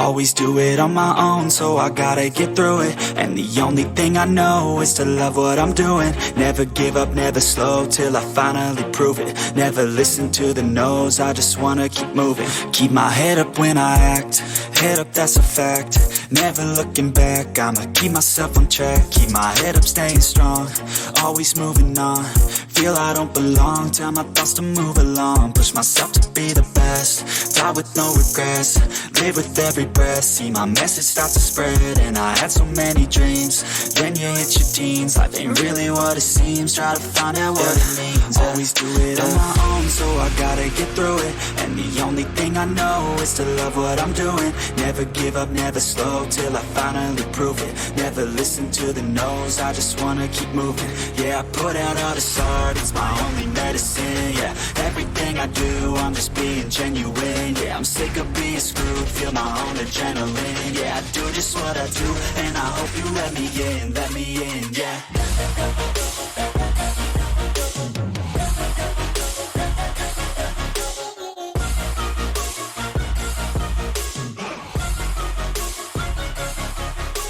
Always do it on my own, so I gotta get through it. And the only thing I know is to love what I'm doing. Never give up, never slow, till I finally prove it. Never listen to the no's, I just wanna keep moving. Keep my head up when I act, head up, that's a fact. Never looking back, I'ma keep myself on track. Keep my head up, staying strong, always moving on. Feel I don't belong, tell my thoughts to move along. Push myself to be the best, die with no regrets. Live with every breath, see my message start to spread. And I had so many dreams, then you hit your teens. Life ain't really what it seems, try to find out what it means. Always do it on my own, so I gotta get through it. And the only thing I know is to love what I'm doing. Never give up, never slow, till I finally prove it. Never listen to the no's, I just wanna keep moving. Yeah, I put out all this art, it's my only medicine. Yeah, everything I do, I'm just being genuine. Yeah, I'm sick of being screwed, feel my own adrenaline. Yeah, I do just what I do, and I hope you let me in, yeah.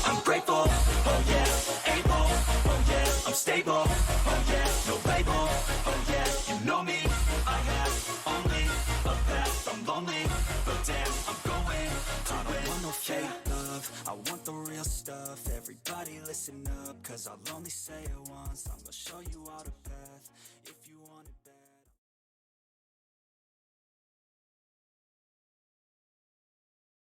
I'm grateful, oh yeah, able, oh yeah, I'm stable, oh yeah, no label, oh yeah, you know me, I have only a path, I'm lonely, but damn, I'm going to I don't want no fake love, I want the real stuff. Everybody listen up, cause I'll only say it once, I'm gonna show you all the path.